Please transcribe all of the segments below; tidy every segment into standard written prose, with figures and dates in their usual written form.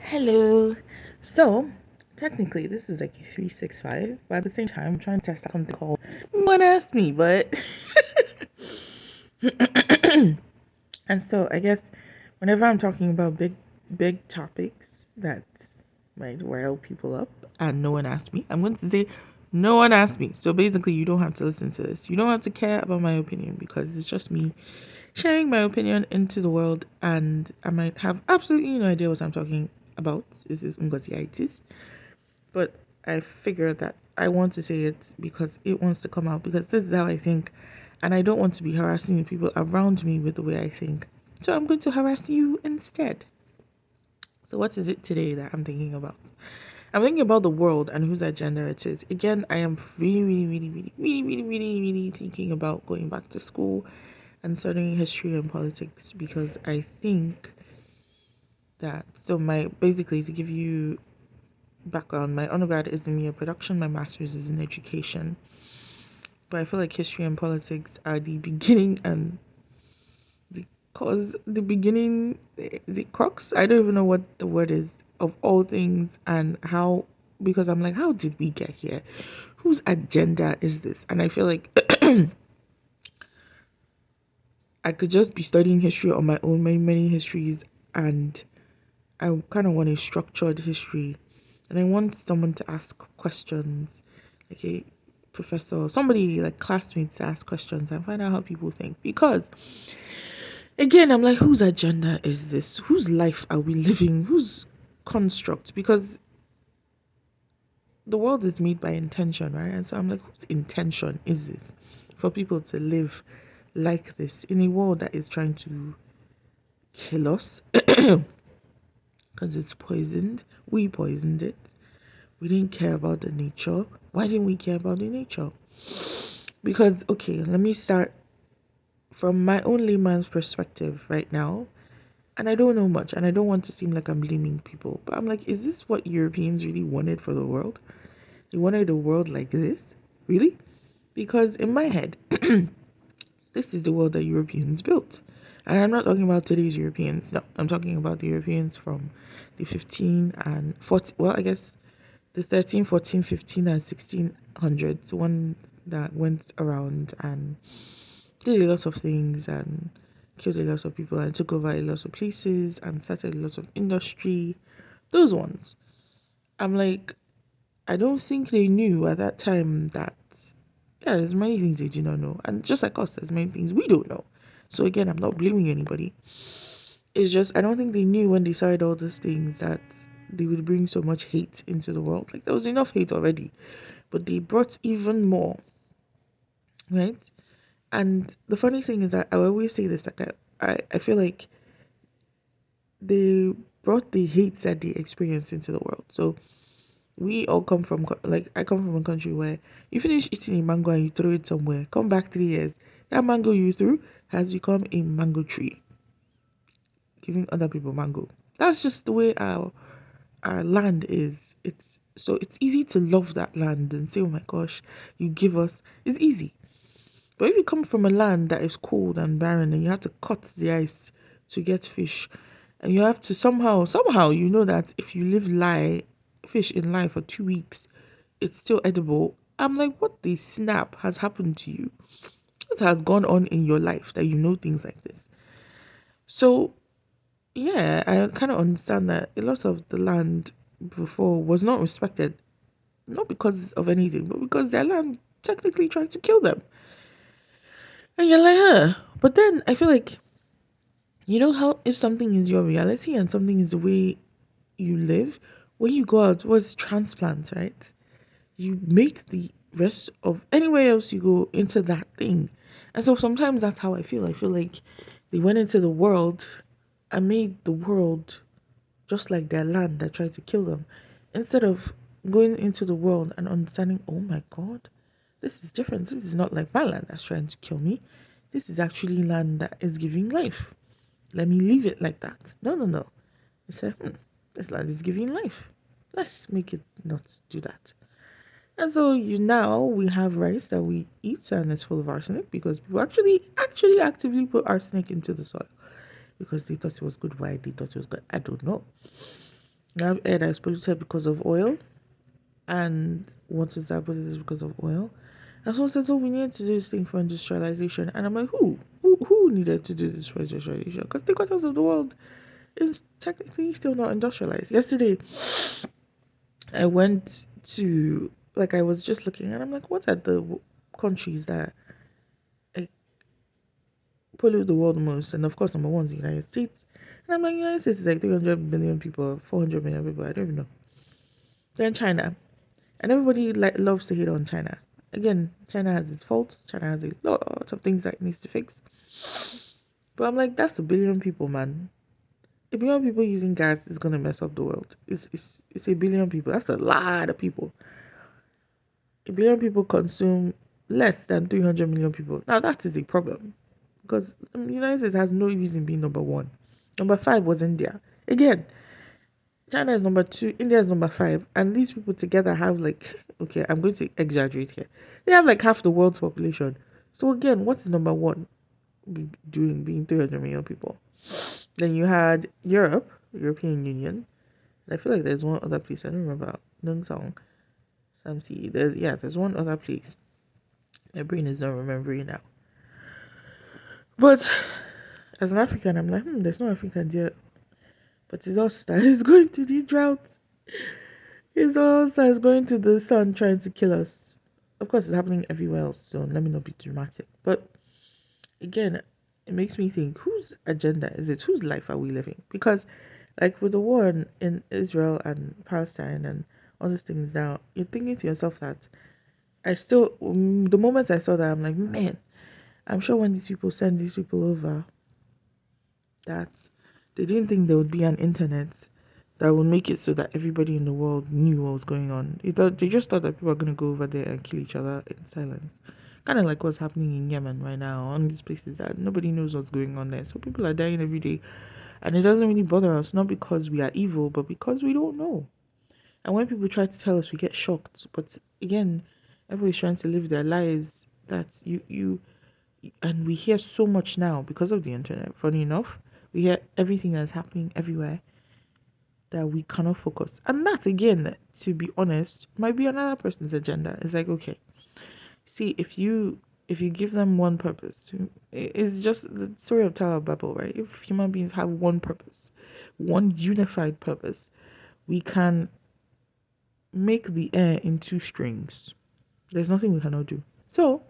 Hello. So, technically, this is like a 365, but at the same time, I'm trying to test out something called "One Ask Me," but. And so, I guess whenever I'm talking about big topics that might rile people up and no one asked me, I'm going to say, no one asked me. So, basically, you don't have to listen to this. You don't have to care about my opinion because it's just me sharing my opinion into the world, and I might have absolutely no idea what I'm talking about. This is Ngosiitis, but I figured that I want to say it because it wants to come out because this is how I think, and I don't want to be harassing the people around me with the way I think. So I'm going to harass you instead. So what is it today that I'm thinking about? I'm thinking about the world and whose agenda it is. Again, I am really thinking about going back to school and studying history and politics because I think that my basically to give you background, my undergrad is in media production, my master's is in education. But I feel like history and politics are the beginning and the cause, the beginning, the crux. I don't even know what the word is of all things and how, because I'm like, how did we get here? Whose agenda is this? And I feel like I could just be studying history on my own, many histories, and I kind of want a structured history, and I want someone to ask questions, like a professor, somebody like classmates to ask questions and find out how people think. Because again, I'm like, whose agenda is this? Whose life are we living? Whose construct? Because the world is made by intention, right? And so I'm like, whose intention is this for people to live like this in a world that is trying to kill us because it's poisoned? We poisoned it. We didn't care about the nature. Why didn't we care about the nature? Because, okay, let me start from my own layman's perspective right now. And I don't know much, and I don't want to seem like I'm blaming people, but I'm like, is this what Europeans really wanted for the world? They wanted a world like this? Really? Because in my head, this is the world that Europeans built. And I'm not talking about today's Europeans. No, I'm talking about the Europeans from the 15 and 40, well, I guess the 13, 14, 15, and 1600s, one that went around and did a lot of things and killed a lot of people and took over a lot of places and started a lot of industry. Those ones. I'm like, I don't think they knew at that time that, yeah, there's many things they do not know. And just like us, there's many things we don't know. So again, I'm not blaming anybody. It's just, I don't think they knew when they started all those things that they would bring so much hate into the world. Like, there was enough hate already, but they brought even more, right? And the funny thing is that I always say this, like, I feel like they brought the hate that they experienced into the world. So we all come from, like, I come from a country where you finish eating a mango and you throw it somewhere, come back 3 years, that mango you threw has become a mango tree, giving other people mango. That's just the way our land is. It's so it's easy to love that land and say, oh my gosh, you give us. It's easy. But if you come from a land that is cold and barren and you have to cut the ice to get fish, and you have to somehow you know that if you live fish in life for 2 weeks, it's still edible. I'm like, what the snap has happened to you? What has gone on in your life that you know things like this? So yeah, I kind of understand that a lot of the land before was not respected, not because of anything, but because their land technically tried to kill them. And you're like, huh? But then I feel like, you know how if something is your reality and something is the way you live, when you go out, what's transplants, right? You make the rest of anywhere else you go into that thing. And so sometimes that's how I feel. I feel like they went into the world and made the world just like their land that tried to kill them. Instead of going into the world and understanding, oh my God, this is different. This is not like my land that's trying to kill me. This is actually land that is giving life. Let me leave it like that. No, no, no. I said, this land is giving life. Let's make it not do that. And so now we have rice that we eat and it's full of arsenic because people actually actively put arsenic into the soil because they thought it was good. Why they thought it was good, I don't know. You have air that is polluted because of oil, and water that is polluted because of oil. And someone said, "Oh, we need to do this thing for industrialization." And I'm like, who needed to do this for industrialization? Because 3 quarters of the world is technically still not industrialized. Yesterday, I went to, like, I was just looking and I'm like, what are the countries that like, pollute the world most? And of course, number one is the United States. And I'm like, United States is like 300 million people, 400 million people. I don't even know. Then China. And everybody loves to hate on China. Again, China has its faults. China has a lot of things that it needs to fix. But I'm like, that's a billion people, man. A billion people using gas is gonna mess up the world. It's a billion people. That's a lot of people. A billion people consume less than 300 million people. Now that is a problem because the United States has no reason being number one. Number five was India. Again, China is number two, India is number five, and these people together have like, okay, I'm going to exaggerate here. They have like half the world's population. So again, what is number one doing being 300 million people? Then you had Europe, European Union, and I feel like there's one other place I don't remember. Nung Song, Samsi. There's one other place. My brain is not remembering now. But as an African, I'm like, there's no African there. But it's us that is going to the drought. It's us that is going to the sun trying to kill us. Of course, it's happening everywhere else, so let me not be dramatic. But again, it makes me think, whose agenda is it? Whose life are we living? Because, like, with the war in Israel and Palestine and all these things now, you're thinking to yourself that the moment I saw that, I'm like, man, I'm sure when these people send these people over, that they didn't think there would be an internet that would make it so that everybody in the world knew what was going on. They just thought that people were going to go over there and kill each other in silence. Kind of like what's happening in Yemen right now, on these places that nobody knows what's going on there. So people are dying every day. And it doesn't really bother us, not because we are evil, but because we don't know. And when people try to tell us, we get shocked. But again, everybody's trying to live their lives that and we hear so much now because of the internet. Funny enough, we hear everything that's happening everywhere that we cannot focus. And that, again, to be honest, might be another person's agenda. It's like, okay, see, if you give them one purpose, it's just the story of Tower of Babel, right? If human beings have one purpose, one unified purpose, we can make the air in two strings. There's nothing we cannot do. So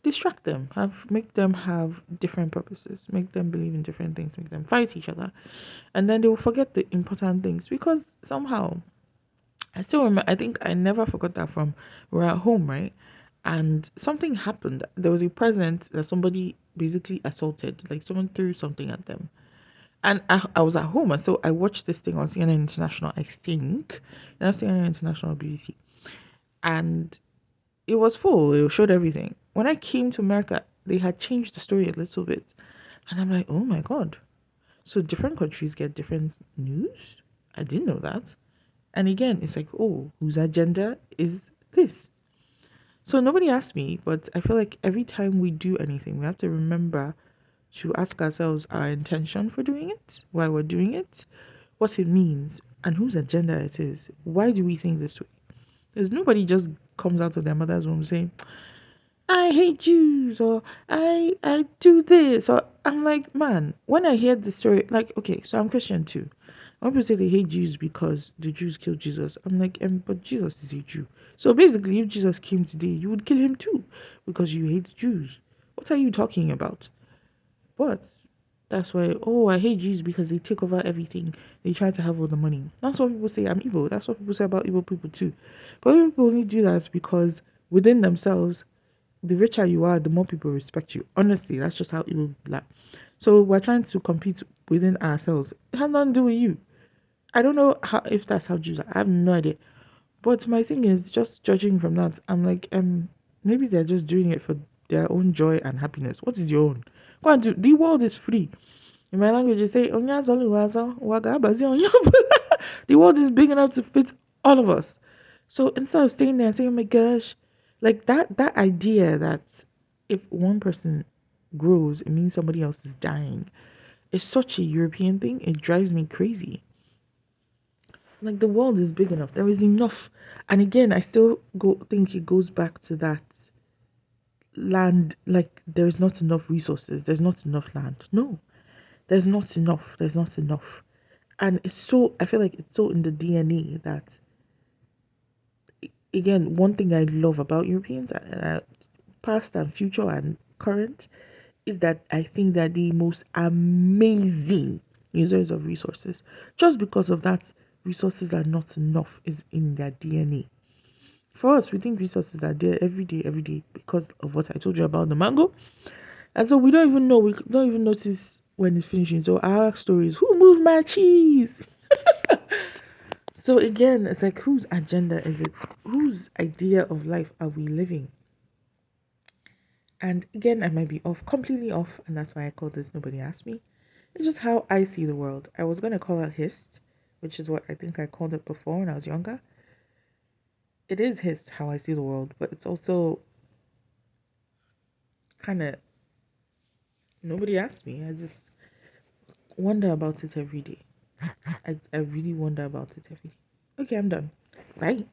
distract them, make them have different purposes, make them believe in different things, make them fight each other, and then they will forget the important things because somehow I still remember. I think I never forgot that from we were at home, right? And something happened. There was a present that somebody basically assaulted, like someone threw something at them. And I was at home, and so I watched this thing on CNN International, I think. Not CNN International, BBC. And it was full. It showed everything. When I came to America, they had changed the story a little bit. And I'm like, oh my God. So different countries get different news? I didn't know that. And again, it's like, oh, whose agenda is this? So nobody asked me, but I feel like every time we do anything, we have to remember to ask ourselves our intention for doing it, why we're doing it, what it means, and whose agenda it is. Why do we think this way? There's nobody just comes out of their mother's womb saying, I hate Jews or I do this or I'm like, man, when I hear the story, like, okay, so I'm Christian too. When people say they hate Jews because the Jews killed Jesus, I'm like, but Jesus is a Jew. So basically, if Jesus came today, you would kill him too because you hate Jews. What are you talking about? But that's why, oh, I hate Jews because they take over everything. They try to have all the money. That's what people say. I'm evil. That's what people say about evil people too. But people only do that because within themselves the richer you are, the more people respect you. Honestly, that's just how it will be like. So we're trying to compete within ourselves. It has nothing to do with you. I don't know how if that's how Jews are. I have no idea. But my thing is just judging from that, I'm like, maybe they're just doing it for their own joy and happiness. What is your own? Go and do the world is free. In my language, they say, the world is big enough to fit all of us. So instead of staying there and saying, oh my gosh, like that idea that if one person grows, it means somebody else is dying. It's such a European thing. It drives me crazy. Like the world is big enough. There is enough. And again, I still go think it goes back to that land. Like there's not enough resources. There's not enough land. No, there's not enough. There's not enough. And it's so. I feel like it's so in the DNA that again, one thing I love about Europeans, past and future and current, is that I think they're the most amazing users of resources. Just because of that, resources are not enough is in their DNA. For us, we think resources are there every day because of what I told you about the mango. And so we don't even know, we don't even notice when it's finishing. So our story is who moved my cheese? So again, it's like whose agenda is it? Whose idea of life are we living? And again, I might be off, completely off, and that's why I call this Nobody Asked Me. It's just how I see the world. I was gonna call it hist, which is what I think I called it before when I was younger. It is hist how I see the world, but it's also kind of nobody asked me. I just wonder about it every day. I really wonder about it every day. Okay, I'm done. Bye.